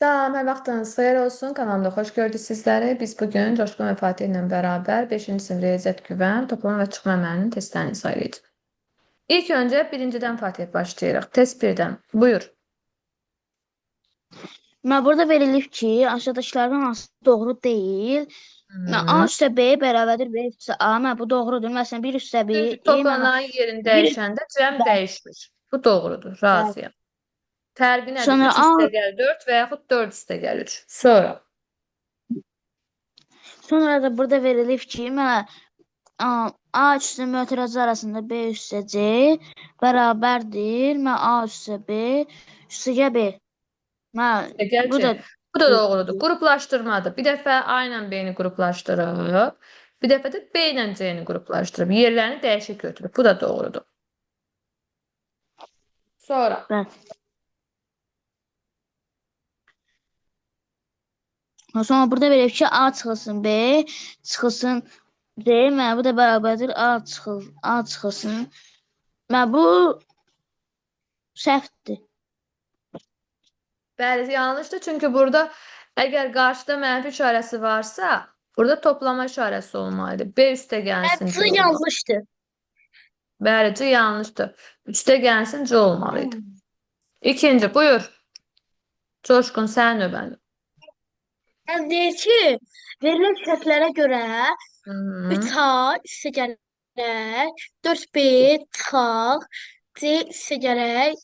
Salam, hər vaxtınız xeyir olsun. Kanalımda xoş gördük sizləri. Biz bugün Coşqun və Fatih ilə bərabər 5-ci sinif riyaziyyat güvən, toplama və çıxma əməlinin testlərini sayılacağıq. İlk öncə birincidən Fatih başlayırıq. Test 1-dən. Buyur. Burada verilib ki, aşağıdakılardan hansı doğru deyil? A Hı. üstə B bərabərdir B üstə A. Bu doğrudur. Məsələn, 1 üstə B, Çünki E, toplanan yerin 1 dəyişəndə cəm dəyişmir. Bu doğrudur. bəli. Razıyam. Fərqi nədir? Sonra 3 üstəgəl 4 və yaxud 4 üstəgəl 3. Sonra. sonra da burada verilib ki, A üstə mötərizə arasında B üstə C bərabərdir. A üstə B üstə B. Üstəgəl Bu C. da Bu da doğrudur. Qruplaşdırmadır. Bir dəfə A ilə B-ni qruplaşdırıb, bir dəfə də B ilə C-ni qruplaşdırıb. Yerlərini dəyişik götürüb. Bu da doğrudur. Sonra. bəli. Sonra burada verilib ki, A çıxılsın B, çıxılsın D. Bu da bərabərdir A çıxılsın. Bu səhvdir. Bəli, yanlışdır. Çünki burada əgər qarşıda mənfi işarəsi varsa, burada toplama işarəsi olmalıdır. B üstə gəlsin C Bence olmalı. yanlıştı. Bəli, C yanlışdır. Üstə gəlsin C olmalıydı. İkinci, buyur. Coşqun, sənin növbənin. Yəni deyir ki, verilən şərtlərə görə Hı -hı. 3A üstə gərək 4B çıxaq C üstə gərək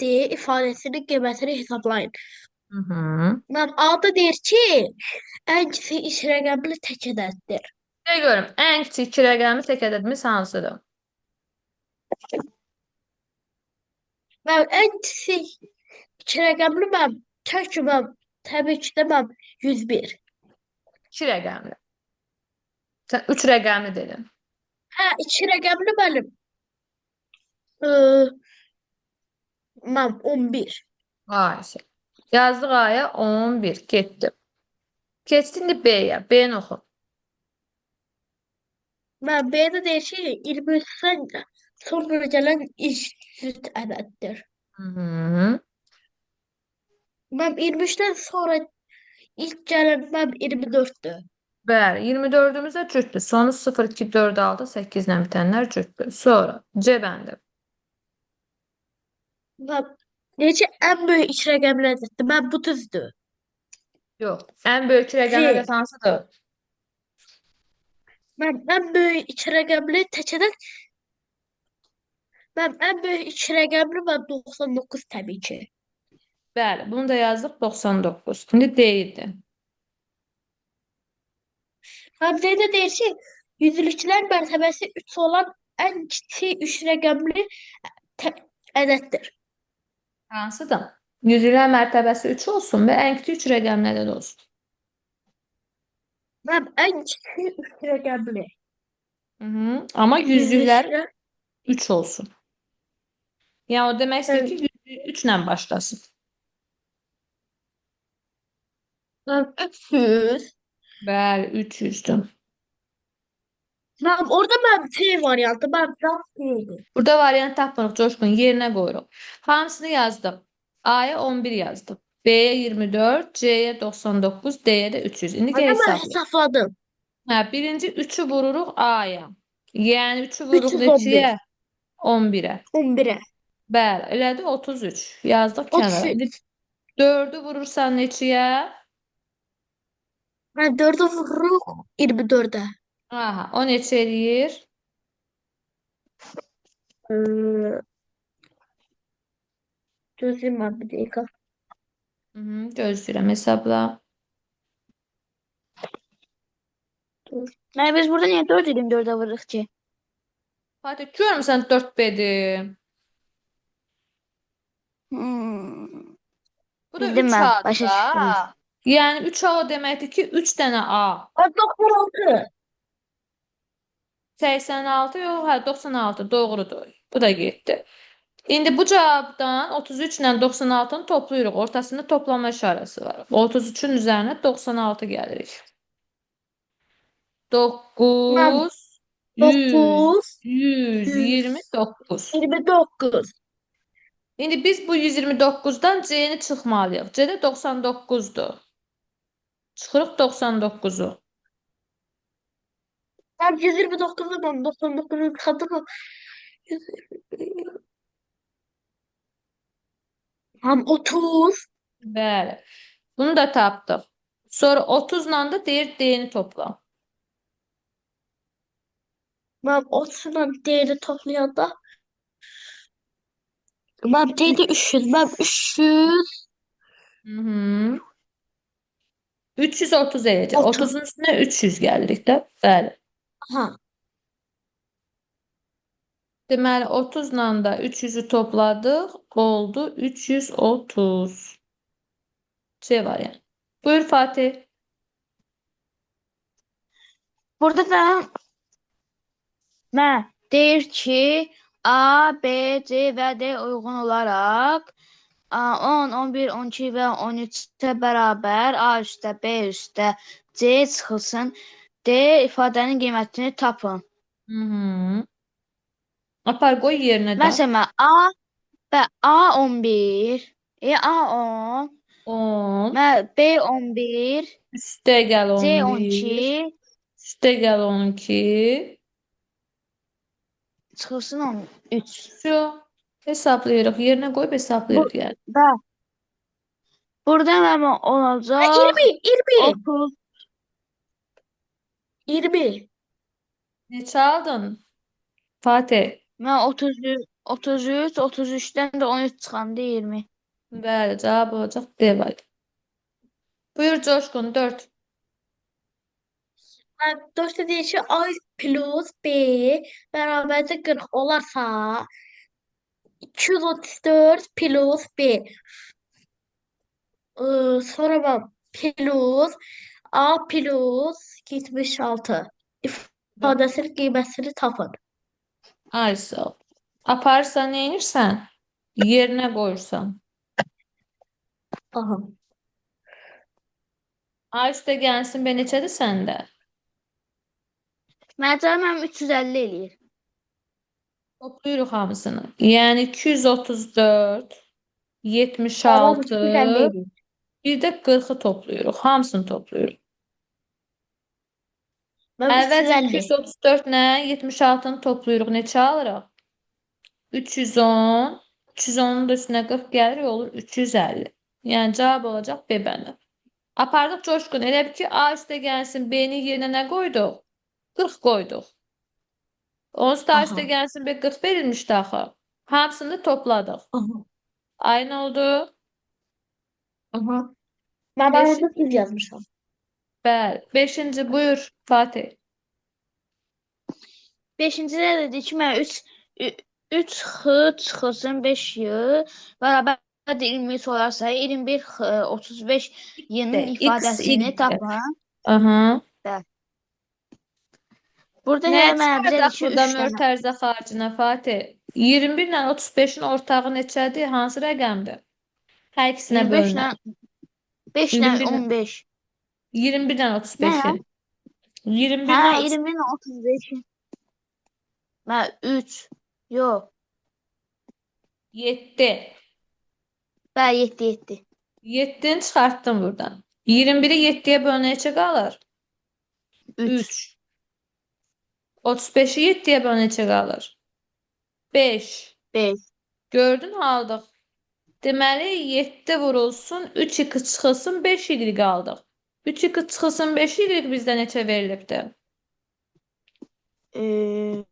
D ifadəsinin qiymətini hesablayın. Hı -hı. A'da deyir ki, ən kiçik iş rəqəmli tək ədəddir. Ne görüm? En küçük iki rəqəmi tək ədədimiz hansıdır? Ən kiçik iki rəqəmli tək təbii ki də 101. İki rəqəmli. Sən üç rəqəmli dedin. Hə, iki rəqəmli mənim. Iı, 11. Ayşe. Yazdıq A'ya 11. Getdi. Keçdi indi B'yə. B'ni oxu. B'də deyir ki, 23-dən sonra gələn cüt ədəddir. Hı -hı. 23-dən sonra ilk gələn 24-dür. Bəli. 24'ümüz də cütdür. Sonu 0, 2, 4, 6, 8 ilə bitənlər cütdür. Sonra C bəndi. Deyir ki, ən böyük iç rəqəmli ədəddir. Bu düzdür. Yox. Ən böyük rəqəmli ədəd hansıdır? Ən böyük iç rəqəmli tək ədəd ən böyük iç rəqəmli 99 təbii ki. Bəli. Bunu da yazdıq 99. İndi D idi. Hamzədə deyir ki, yüzlüklər mərtəbəsi 3 olan ən kiçik 3 rəqəmli ədəddir. Hansıdır? Yüzlər mərtəbəsi 3 olsun və ən kiçik 3 rəqəmli ədəd olsun. Ən kiçik 3 rəqəmli. Hı -hı. Amma yüzlüklər Yüzlüklər 3 olsun. Yəni o demək istəyir ki, 3 ilə başlasın. 300. Bəli, 300'dür. Orada C variantı, cavab C'dir. Burada variant tapmırıq, Coşqun. Yerinə qoyuruq. Hamısını yazdıq. A'ya 11 yazdıq. B'ye 24, C'ye 99, D'ye də 300. İndi Ama ben hesabla. hesapladım. Hə, birinci 3'ü vururuq A'ya. Yəni 3'ü vururuq 311. neçəyə? 11'ə. 11'e. Bəli, elədi 33. Yazdıq kənara. 33. İndi 4'ü vurursan neçəyə? 4'ü vururuq 24'e. Aha, o neçə eləyir? Gözleyeyim ben bir dakika. Hı -hı, gözləyirəm, hesabla. Dur. Biz burada niye 4'e vururuq ki? Fatih, görmüsən 4B'dir. Bu da Bildim 3 ben. A'dır Başa da. düştüm. Yəni 3 A o deməkdir ki, 3 dənə A. 96. 86 yox, hə 96 doğrudur. Bu da getdi. İndi bu cavabdan 33 ilə 96-nı toplayırıq. Ortasında toplama işarəsi var. 33-ün üzərinə 96 gəlirik. 9, 100, 9, 129. 129. İndi biz bu 129'dan C-ni çıxmalıyıq. C-də 99'dur. Çıxırıq 99'u. Tam 129'da ben 99'un kadını. Tam 30. Bəli. Bunu da tapdıq. Sonra 30'la da deyir D-ni topla. Ben 30'dan değeri toplayanda. Ben değeri 300. Ben 300. Hı -hı. 330 eləyəcək. 30. 30'un üstünə 300 gəlirik də. Bəli. Aha. Deməli 30'la da 300'ü topladıq. Oldu 330. C variantı. Buyur Fatih. Burada da mən deyir ki, A, B, C və D uyğun olaraq 10, 11, 12 və 13-ə bərabər A üstə B üstə C çıxılsın. D ifadənin qiymətini tapın. Hı -hı. Apar qoy yerinə də. Məsələn, A və A 11, A 10, 10. B 11, Üstə gəl C 11. 12 Üstə gəl 12. çıxılsın 13. Şu. Hesablayırıq. Yerinə qoyub Bu hesablayırıq yəni. da burada nə olacaq? 20, 20, 30, 20. Neçə aldın? Fatih. mən 33, 33-dən də 13 çıxanda 20. Bəli, cavab olacaq D variantı. Buyur Coşkun 4. Dolayısıyla deyir ki, A plus B bərabərdə 40 olarsa 234 plus B. Sonra bak plus A plus 76 ifadəsinin qiymətini tapın. Ay sağ ol. Aparsan neyinirsən? Yerinə qoyursan. Aha. A üstə gəlsin B neçədir səndə? Mən 350 eləyir. Toplayırıq hamısını. Yəni 234, Baba 76, 350 eləyir. bir də 40'ı toplayırıq. Hamısını toplayırıq. Mən Əvvəlcə 350. 234 nə? 76'nı toplayırıq. Neçə alırıq? 310. 310'un da üstünə 40 gəlir, olur 350. Yəni cavab olacaq B bəndə. Apardıq Coşkun. Elə bir ki A üstə gəlsin. B'nin yerinə nə qoyduq? 40 qoyduq. Onsuz da A üstə Aha. gəlsin B 40 verilmişdi axı. Hamısını da topladıq. Aha. Aynı oldu. Aha. Ben Beş, orada düz yazmışam. bəli. 5-ci buyur Fatih. 5-cidə də deyir ki, mən 3 x çıxılsın 5 y bərabər 23 olarsa 21 x 35 y-nin X, ifadəsini Y. tapın. Aha. Bəli. Burada Nə mənə bizə deyir çıxardaq ki, burada 3 dənə. mötərizə xaricində Fatih? 21 ilə 35'in ortağı neçədir? Hansı rəqəmdir? Hər ikisinə 25 ilə bölünər. 5 ilə 21 ilə 15. 21 ilə Nə? 35'in. 21 Hə, ilə 20 ilə 35. Mən 3. Yox. 7. Bəli, 7 7. 7'ni çıxartdım buradan. 21'i 7'ye böl neçə qalır? 3. 3. 35'i 7'ye böl neçə qalır? 5. 5. Gördün aldıq. Deməli 7 vurulsun, 3x çıxılsın, 5y qaldıq. 3x çıxılsın, 5y bizdə neçə verilibdir? Eee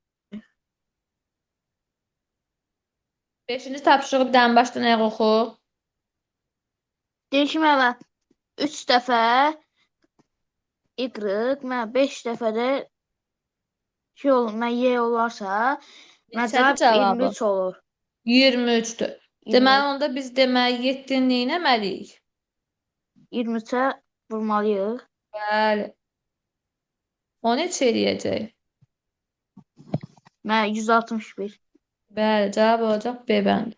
5-ci tapşırığı bir dənə başdan ayaq oxu. deyir ki, mən 3 dəfə y, mən 5 dəfə də mən y olarsa, mən Neçədir cavab cavabı? 23 olur. 23'dür. 23. Deməli onda biz deməli 7-ni neynəməliyik? 23-ə vurmalıyıq. Bəli. O neçə eləyəcək? Mən 161. Bəli, cavab olacaq B bəndi.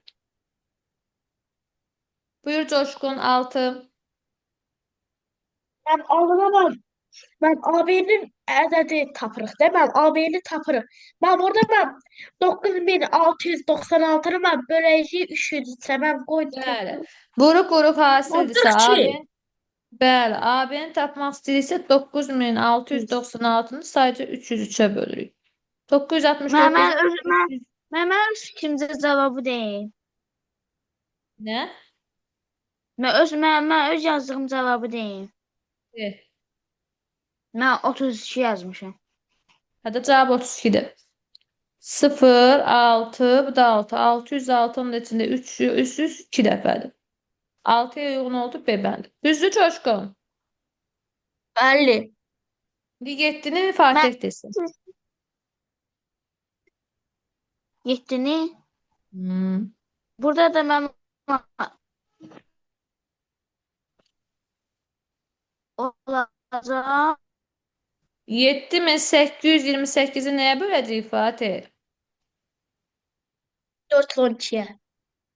Buyur Coşkun 6. Ben aldıma bak. Mən AB-nin ədədi tapırıq da, mən AB-ni tapırıq. Mən 9696-nı mən böləcəyi 300-ə mən qoydum. Bəli. Buruq-buruq hasildirsə, 42. bəli, AB-ni tapmaq istəyirsə 9696-nı sadəcə 303-ə bölürük. Mən, 969-u mən, öz, mən, mən öz fikrimcə cavabı deyim. nə? Mən öz yazdığım cavabı deyim. De. Mən 32 yazmışam. Hətta cavab 32-dir. 0, 6, bu da 6. 606 onun içində 300 2 dəfədir. 6-ya uyğun oldu B bəndi. Düzdür Coşqun? Bəli. İndi 7-ni Fatih desin. 7-ni Hmm. burada da mən olacaq. 7828-i nəyə böləcəyik Fatih? 412-yə.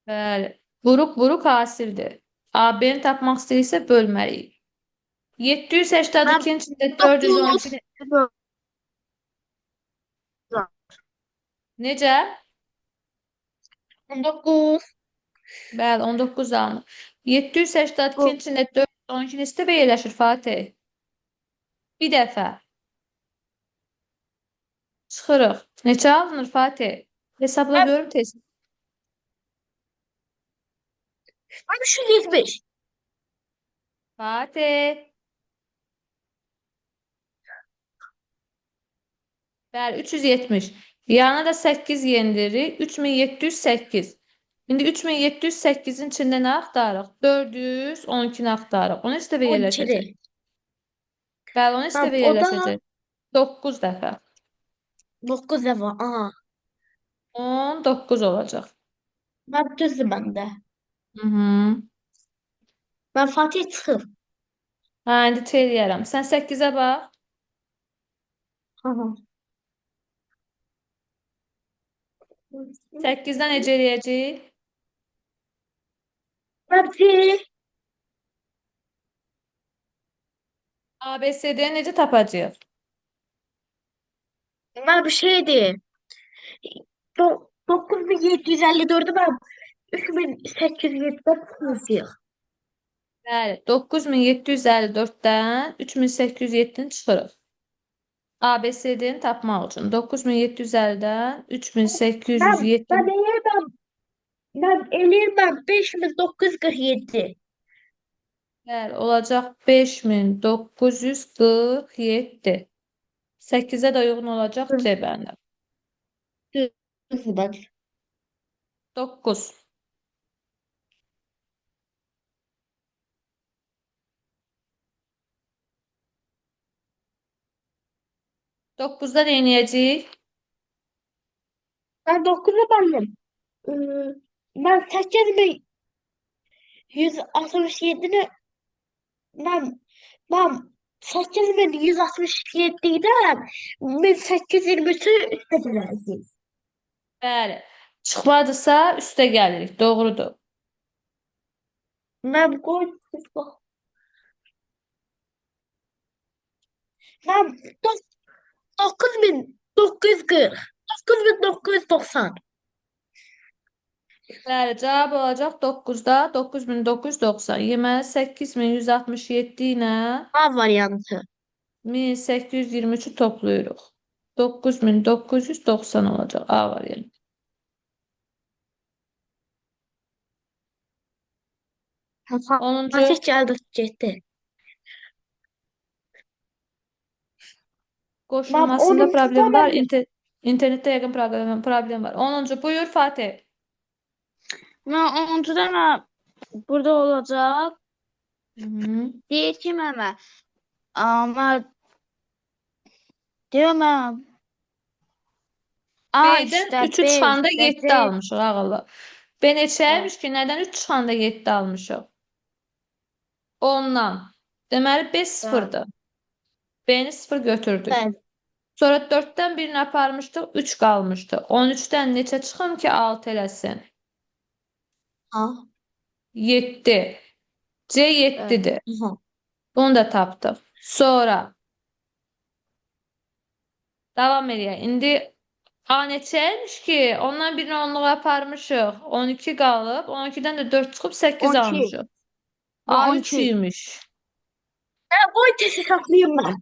Bəli. Buruq-buruq hasildir. AB-ni tapmaq istəyirsə bölməliyik. 782-nin içində 412 necə? 19. Bəli, 19 alınır. 782-nin içində 412 neçə dəfə yerləşir Fatih? Bir dəfə. Çıxırıq. Neçə alınır Fatih? Hesabla görüm tez. Mən 370. Fatih. Bəli, 370. Yanına da 8 yendiririk. 3708. İndi 3708-in içində nə axtarırıq? 412-ni axtarırıq. O neçə dəfə 12'li. yerləşəcək? Bəli, o neçə dəfə O da yerləşəcək? 9 dəfə. 9 dəfə. Aha. 19 olacaq. Mən düzdür məndə. Hı. Mən Fatih çıxır. Hə, indi eləyərəm. Sən 8-ə bax. Aha. 8-dən necə eləyəcəyik? Mən C. ABCD-ni necə tapacağıq? Mən bir şey deyim. 9754'ü ben 3800'de tutuyor. Bəli, 9754-dən 3807-ni çıxırıq. ABCD-ni tapmaq üçün 9750-dən Ben 3807 ben eləyirəm 5947. bəli, olacaq 5947. 8-ə də uyğun olacaq C bəndi. Düzdür ben. 9. Doqquzda neynəyəcəyik? Ben 9'u bendim. Ben 8167'ni ben 8167'den 1823'ü üstte bileceğiz. Bəli. Çıxmadısa üstə gəlirik. Doğrudur. Ben koydum. Ben 9940. 9990. Bəli, cavab olacaq 9-da 9990. Yeməli 8167 ilə A variantı. 1823-ü toplayırıq. 9990 olacaq A variantı. Onuncu Fatih geldi gitti. qoşulmasında onuncu problem da var. ben İnternetdə yəqin problem var. 10-cu buyur Fatih. Mən 10-cuda mən burada olacaq. Hı. Deyir ki, mənə amma deyir mən A B-dən üstə 3-ü B çıxanda üstə 7 C almışıq ağıllı. B neçəymiş ki, nədən 3 çıxanda 7 almışıq? 10-dan. Deməli B sıfırdır. B-ni 0 götürdük. ben. Sonra 4-dən birini aparmışdıq, 3 qalmışdı. 13-dən neçə çıxım ki 6 eləsin? Ha. 7. C 7-dir. Aha. Bunu da tapdıq. Sonra Davam eləyək. İndi A neçəymiş ki? Ondan birini onluğa aparmışıq. 12 qalıb. 12-dən də 4 çıxıb 8 12. almışıq. Bu A 3 12. imiş. Qoy tez hesablayım mən.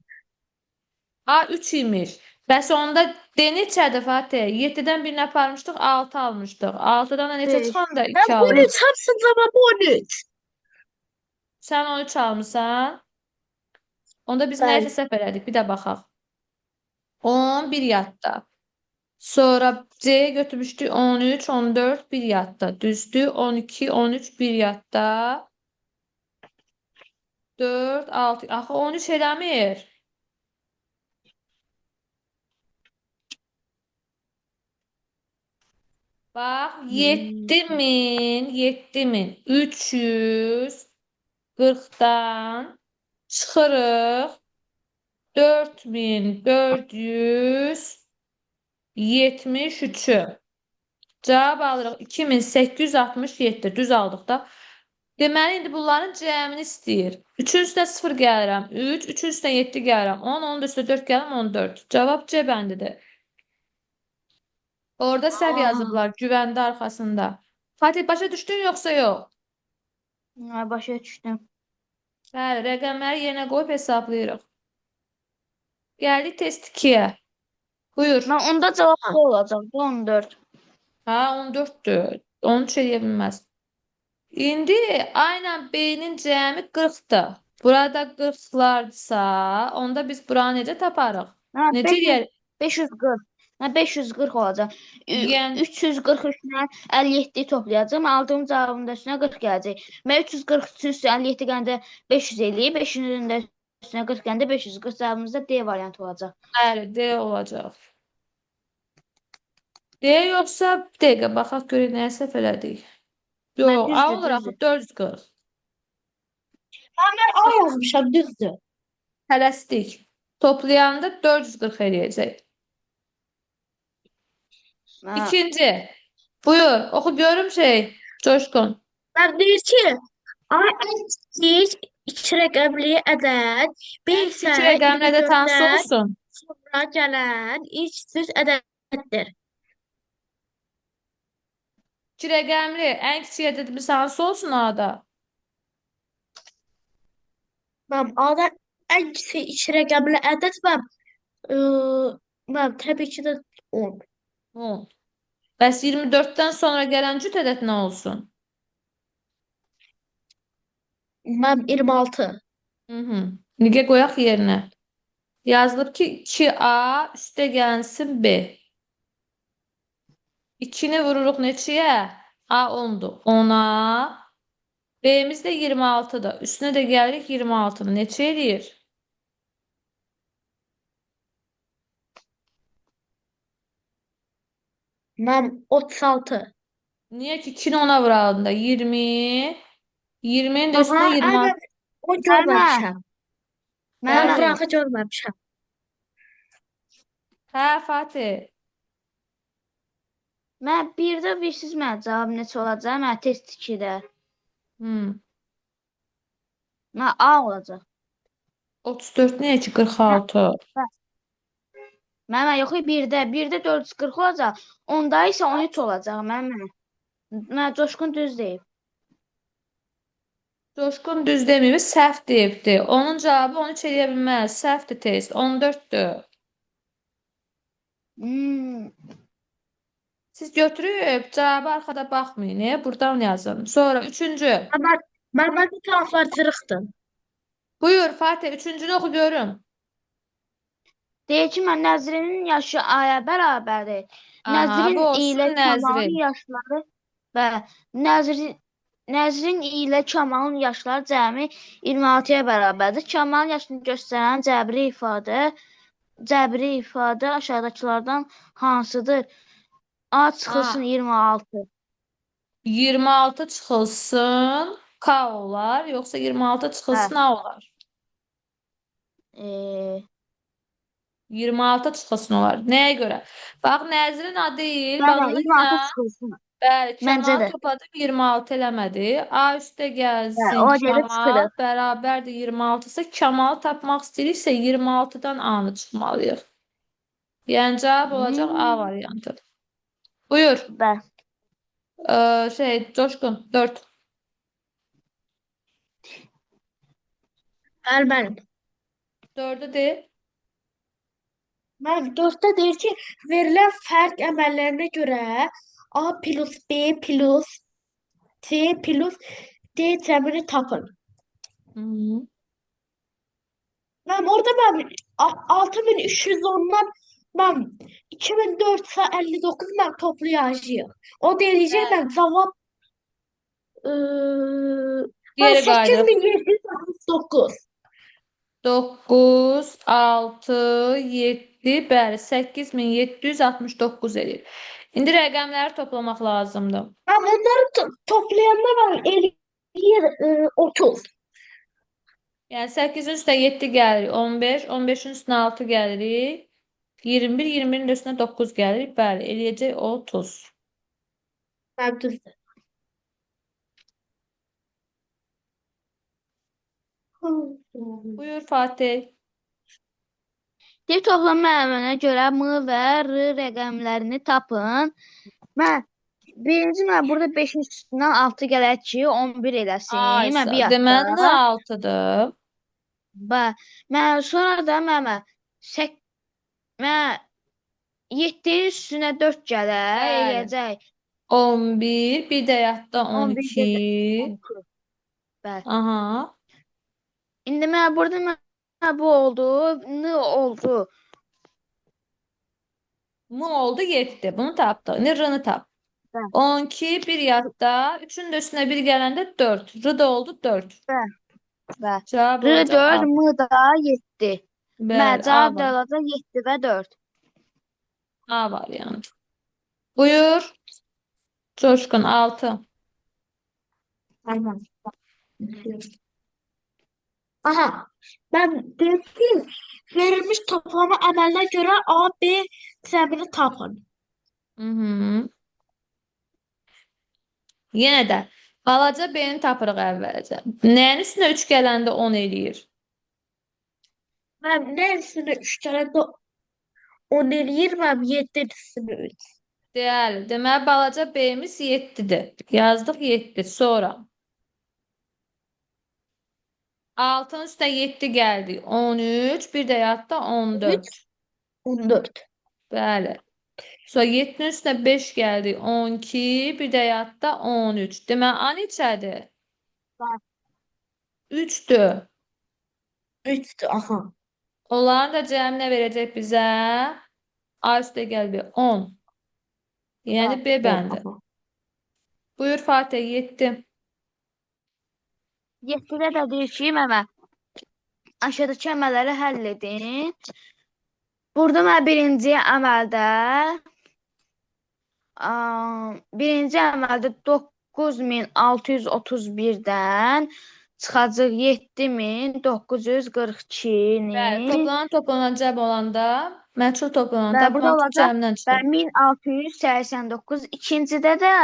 A 3 imiş. Bəs onda D neçədir Fatih? 7-dən birini aparmışdıq, 6 almışdıq. 6-dan da neçə 5. çıxanda 2 alırıq. 13 hamısının cavabı 13. Sən 13 almısan. Onda biz nəyisə Bəli. səhv elədik. Bir də baxaq. 10 bir yadda. Sonra C'ye götürmüşdük 13, 14 bir yadda. Düzdür. 12, 13 bir yadda. 4, 6. Axı 13 eləmir. Bax, 7340-dan çıxırıq 4473-ü. Cavab alırıq 2867. Düz aldıq da. Deməli, indi bunların cəmini istəyir. 3-ün üstə 0 gəlirəm. 3, 3-ün üstə 7 gəlirəm. 10, 10-un üstə 4 gəlirəm. 14. Cavab C bəndidir. Orada səhv yazıblar güvəndə arxasında. Fatih başa düşdün yoxsa yox? Başa düşdüm. Bəli, rəqəmləri yerinə qoyub hesablayırıq. Gəldik test 2-yə. Buyur. Mən onda cavab bu olacaq. 14. Ha, 14-dür. 13 eləyə bilməz. İndi A ilə B-nin cəmi 40-dır. Burada 40-lardırsa, onda biz buranı necə taparıq? Hə, Necə eləyərik? 540. Hə, 540 olacaq. Yəni 343-dən 57-yi toplayacağım. Aldığım cavabın da üstünə 40 gələcək. Mən 343-ün üstünə 57 gəndə 500 eləyib, 500-ün də üstünə 40 gəndə 540 cavabımız da D variantı olacaq. bəli, D olacaq. D yoxsa bir dəqiqə baxaq görək nəyə səhv elədik. Yox, A düzdür, olur axı düzdür. 440. Mən A yazmışam, düzdür. Tələsdik. Toplayanda 440 eləyəcək. Hə, İkinci. Buyur, oxu görüm Coşqun. Mən deyir ki, A ən kiçik iki rəqəmli ədəd, B Ən isə kiçik rəqəmlə də tanış 24-dən olsun. sonra gələn ilk düz ədəddir. 2 rəqəmli ən kiçik ədədimiz hansı olsun A-da? Mən A-da ən kiçik iki rəqəmli ədəd mən təbii ki də 10. 10. Bəs 24-dən sonra gələn cüt ədəd nə olsun? Mən 26. Nigə qoyaq yerinə. Yazılıb ki 2A üstə gəlsin B. 2-ni vururuq neçəyə? A 10-dur. 10-a. B'miz də 26-dır. Üstünə də gəlirik 26-nı. Neçə eləyir? Mən 36. Niyə ki 2-ni 10-a vuralım da? 20. 20-nin də üstünə Aha, 26. aynen o görməmişəm. Mən Bəli. vurağı görməmişəm. Hə, Fatih. mən bir də bilirsiz mənə cavab neçə olacaq? Mən test 2-də. Mən A olacaq. 34 niyə ki 46? Mən yox, birdə 440 olacaq. Onda isə 13 olacaq. Mən Coşqun düz deyib. Coşqun düz deməyib, səhv deyibdi. Onun cavabı 13 eləyə bilməz. Səhvdir test. 14-dür. Siz götürüb cavabı arxada baxmayın. Buradan yazın. Sonra üçüncü. Mən bu taraflar cırıqdır. Buyur Fatih. Üçüncünü oxu görüm. Deyir ki, mən Nəzrinin yaşı Aya bərabərdir. Aha, Nəzrin bu olsun ilə Kamalın Nəzrin. yaşları və Nəzrin ilə Kamalın yaşları cəmi 26-ya bərabərdir. Kamalın yaşını göstərən cəbri ifadə aşağıdakılardan hansıdır? A çıxılsın 26. 26 çıxılsın K olar, yoxsa 26 çıxılsın A olar? 26 çıxılsın olar. Nəyə görə? Bax, Nəzrin adı deyil, balını 26 çıxılsın. bəli, Məncə Kamal də. topladım 26 eləmədi. A üstə gəlsin o yerə Kamal çıxırıq. bərabərdir 26 isə Kamalı tapmaq istəyiriksə 26-dan A-nı çıxmalıyıq. Yəni cavab olacaq A variantı. Buyur. Bəli. Coşkun 4. Bəli. 4'ü de. Mən 4-də deyir ki, verilən fərq əməllərinə görə A plus B plus C plus D cəmini tapın. Hı -hı. Orada mən 6310-dan mən 2004 ise 59 mən toplayacağım. O deyəcək Bəli. mən cavab mən Geri qayıdıq. 8769. 9, 6, 7, bəli, 8769 edir. İndi rəqəmləri toplamaq lazımdır. Ben onları toplayanda ben eləyir 30. Yəni 8-in üstə 7 gəlir 15, 15-in üstünə 6 gəlirik 21, 21-in də üstünə 9 gəlirik. Bəli, eləyəcək 30. Ben düzdür. Buyur Fatih. Deyir toplanma əmrinə görə M və R rəqəmlərini tapın. Birinci burada 5-in üstündən 6 gələk ki, 11 eləsin. Mən bir Deməli yadda. 6-dır. Sonra da mən 7-nin üstünə 4 gələk, Bəli. eləyəcək 11, bir də yadda 11 12. 12. Bəli. Aha. İndi burada bu oldu, N oldu. M oldu 7. Bunu tapdıq. İndi R-nı tap. Bəli. 12, bir yadda. 3-ün də üstünə 1 gələndə 4. R da oldu 4. Bəli. Cavab R olacaq 4, A. M da 7. Bəli, A Cavab da var. olacaq 7 və 4. A variantı. Buyur. Coşkun 6. Tamam. Aha. Ben dedim ki verilmiş toplama əməlinə görə A, B cəmini tapın. Hı -hı. Yenə də balaca B-ni tapırıq əvvəlcə. Nəyin üstünə 3 gələndə 10 eləyir? Ben neresine 3 tane de 10 eləyir, mən 7-sinə 3. Deyəli. Deməli balaca B-miz 7-dir. Yazdıq 7. Sonra 6-nın üstünə 7 gəldi. 13, bir də yadda 14. 14. Bəli. Sonra 7-nin üstünə 5 gəldi. 12, bir də yadda 13. Deməli A neçədir? 3-dür. 3'tü. Aha. Onların da cəmi nə verəcək bizə? A üstə gəl bir 10. Yəni B bəndi. Aha. Buyur Fatih 7. 7-də də deyir ki, aşağıdakı əməlləri həll edin. Burada mən birinci əməldə 9631-dən çıxacaq 7942-ni. Bəli, toplanan cəb olanda, məchul toplananda Bəli, burada tapmaq üçün olacaq. cəmdən çıxır. 1689. İkincidə də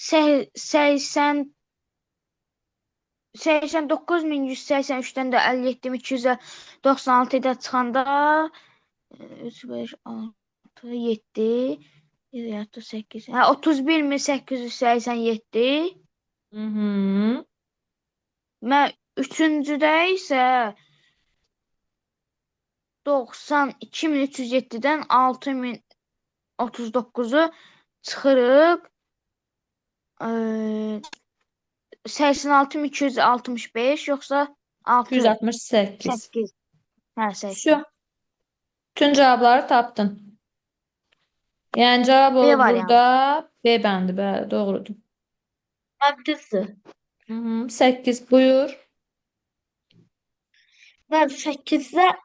89183-dən də 57296-da çıxanda 3, 5, 6, 7, 8, 31887. Hı -hı. Üçüncüdə isə 92307-dən 6039-u çıxırıq. 86265 yoxsa 268. 8. Hə, 8. Şu. Bütün cavabları tapdın. Yəni cavab B olur variantı. burada B bəndi. Bəli, doğrudur. Ben düzdür. Hı -hı. 8 buyur. Ben 8'de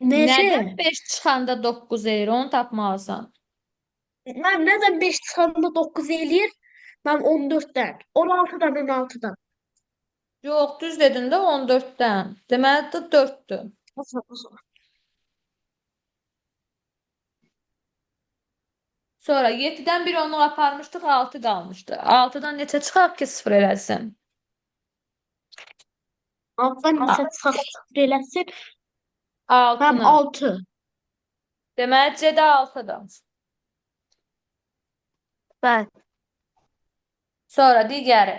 Nədən 5 çıxanda 9 eləyir? Onu tapmalısan. ben neden 5 çıxanda 9 eləyir? Ben 14'ten. 16'dan 16'dan. Yox, düz dedin də 14-dən. Deməli də 4-dür. Sonra 7-dən bir onluq aparmışdıq, 6 qalmışdı. 6-dan neçə çıxaq ki 0 eləsin? Alttan neçə çıxaq eləsin? Ben 6-nı. 6. Deməli, C-də 6-dır. Bəli. Sonra digəri.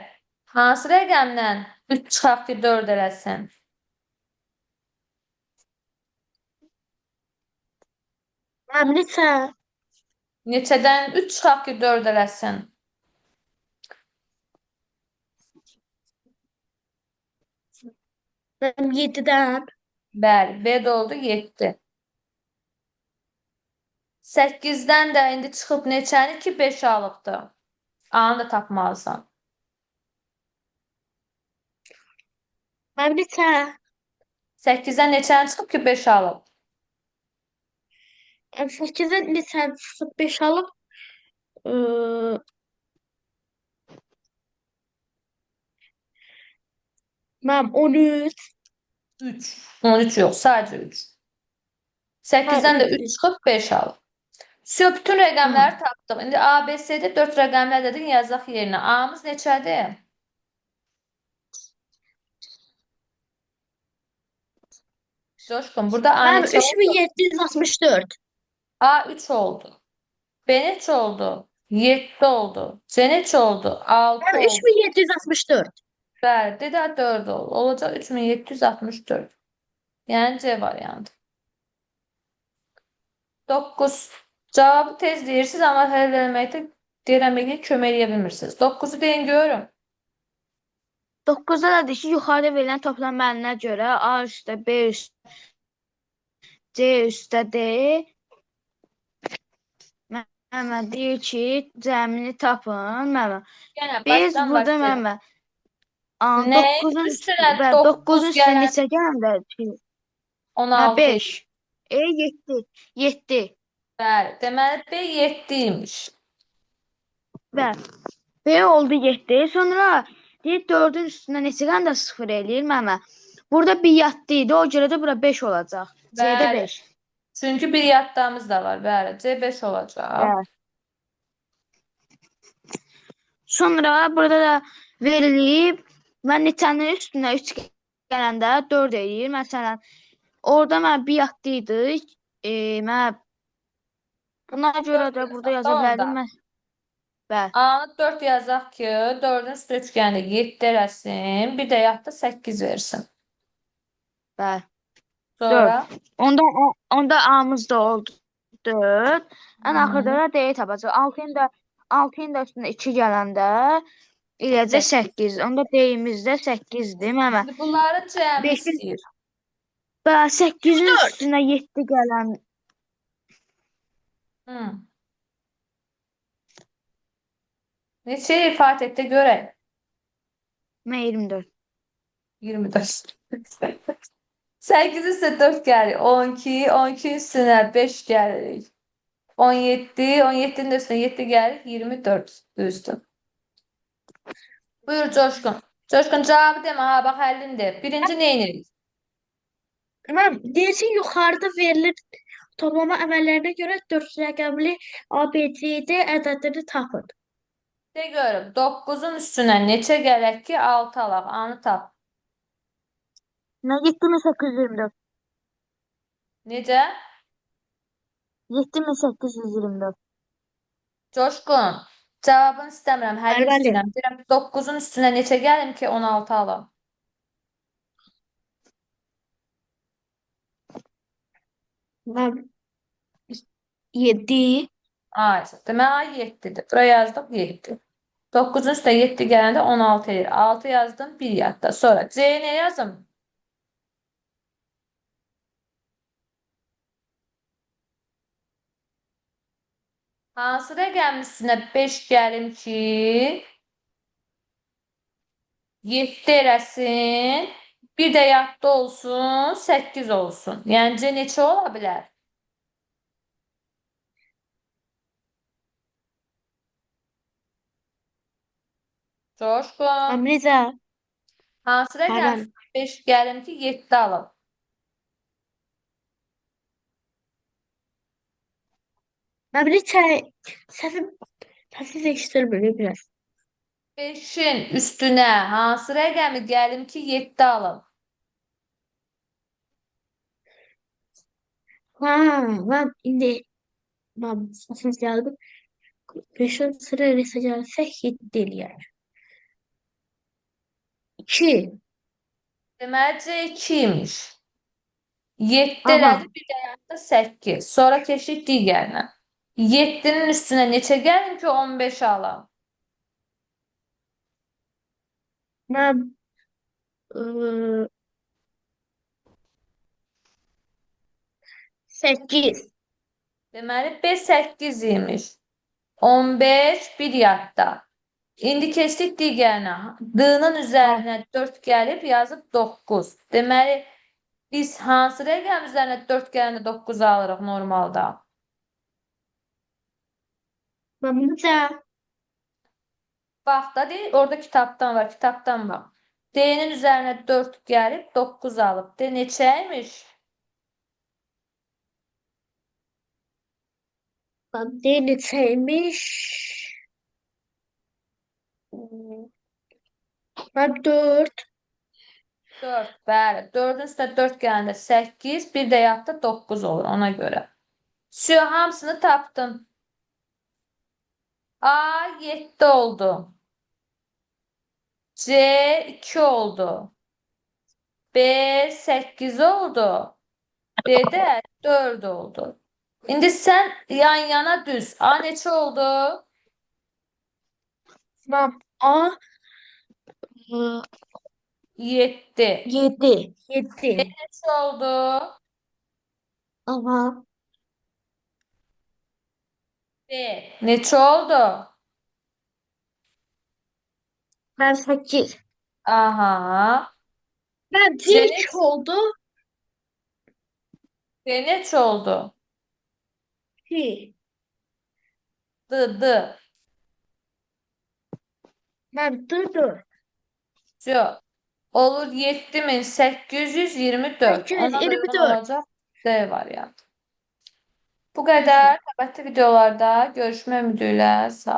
Hansı rəqəmdən 3 çıxaq ki, 4 eləsin? Mənim neçə? Neçədən 3 çıxaq ki, 4 eləsin? Mənim 7-dən. Bəli, B-də oldu 7. 8-dən də indi çıxıb neçəni ki, 5 alıbdır. A-nı da tapmalısan. Mənim neçə? 8-dən neçəni çıxıb ki, 5 alıb? 8-dən neçə çıxıb 5 alıb? Iı, Mənim 13. 3. 13 yox, sadəcə 3. 8-dən də 3 3. çıxıb 5 alıb. Bütün rəqəmləri tapdıq. İndi A, B, C-də 4 rəqəmlər dedin, yazaq yerinə. A-mız neçədir? Coşkun, burada A Mənim neçə oldu? 3764. A 3 oldu. B neçə oldu? 7 oldu. C neçə oldu? 6 Mənim oldu. 3764. Bəli, dedə 4 oldu. Olacaq 3764. Yəni C variantı. 9. Cavabı tez deyirsiniz, amma həll eləməkdə deyirəm ki, kömək edə bilmirsiniz. 9-u deyin görüm. 9-da da deyir ki, yuxarıda verilən toplam müəllinə görə A üstə B üstə C üstə D mənə deyir ki, cəmini tapın. Mənə. Yəni Biz başdan burada başlayaq. mənə Nə? 9-un Üstünə bəli 9-un 9 üstünə gələn neçə gələndə ki, 16 5. 7. 7. Bəli, deməli B 7 imiş. Bəli. B oldu 7. Sonra deyir 4-ün üstünə neçə gələndə 0 eləyir mənə. Burada bir yaddı idi. O görə də bura 5 olacaq. C-də Bəli. 5. Çünki bir yaddamız da var. Bəli, C 5 olacaq. Bəli. Sonra burada da verilib və neçənin üstünə 3 gələndə 4 eləyir. Məsələn, orada mən bir yaddı idi. Mən buna görə də burada yaza bilərdim. Bəli. A-nı 4 yazaq ki, 4-ün üstü üçgəndə 7 eləsin. Bir də yadda 8 versin. Bəli. Sonra 4. Onda A-mız da oldu 4. Ən axırda da D tapacaq. 6-nın da üstünə 2 gələndə eləyəcək 8. Onda D-imiz də 8-dir. Məmə. Şimdi bunların cəmi 5-in istəyir. 8-in üstünə 7 gələn Neçə ifade etdi görək. mən 24. 24. 8 üstə 4 gəlir. 12. 12 üstünə 5 gəlir. 17. 17'nin de üstüne 7 gəlir. 24 üstün. Buyur Coşkun. Coşkun cevabı deme. Ha bak həllindir. Birinci neyinirik? Mən deyir ki, yuxarıda verilir toplama əməllərinə görə 4 rəqəmli ABCD ədədini tapın. De görüm. 9'un üstüne neçə gələk ki 6 alaq. Anı tap. Mən 7824. Necə? 7824. Coşkun. Cevabını istəmirəm. Həllini Bəli, bəli. istəyirəm. Deyirəm 9'un üstüne neçə gəlim ki 16 alam. Mən 7. Ay, demək ay 7'dir. Buraya yazdım 7. 9'un üstüne 7 gələndə 16 edir. 6 yazdım 1 yadda. Sonra C'ye ne yazım? Hansı rəqəmin üstünə 5 gəlim ki 7 eləsin. Bir də yadda olsun 8 olsun. Yəni C neçə ola bilər? Coşkun. Necə? Hansı rəqəmin Bəli. üstünə 5 gəlim ki 7 alım? Mən neçə səsi dəyişdirmir biraz. 5'in üstüne hansı rəqəmi gəlim ki 7 alım? Ha, ben indi ben səsiniz gəldi. 5-ci sıra resə gəlsək 7 eləyər. 2. Deməli C2 imiş. 7 Aha. elədi, bir də yanında 8. Sonra keçdik digərinə. 7-nin üstünə neçə gəlim ki 15 alam? Mən 8. Deməli B8 imiş. 15 bir yadda. İndi keçdik digərinə. D-nın üzərinə 4 gəlib yazıb 9. Deməli biz hansı rəqəm üzərinə 4 gələndə 9 alırıq normalda? Mən necə? Bax da deyil, orada kitabdan var, kitabdan bax. D-nin üzərinə 4 gəlib 9 alıb. D neçəymiş? Ben D neçəymiş? Ben 4. 4, bəli. 4-ün üstə 4 gələndə 8, bir də yadda 9 olur ona görə. Şu hamısını tapdım. A 7 oldu. C 2 oldu. B 8 oldu. D də 4 oldu. İndi sən yan yana düz. A neçə oldu? Ben A 7. 7. 7. Neçə oldu? Aha. B neçə oldu? Ben 8. Aha. Ben C D 2 neçə, oldu. D neçə oldu? 2. D. Ben D 4. Yok. Olur 7824. Ona da uyğun 824. olacaq D variantı. Bu qədər. Növbəti videolarda görüşmək ümidi ilə sağ olun.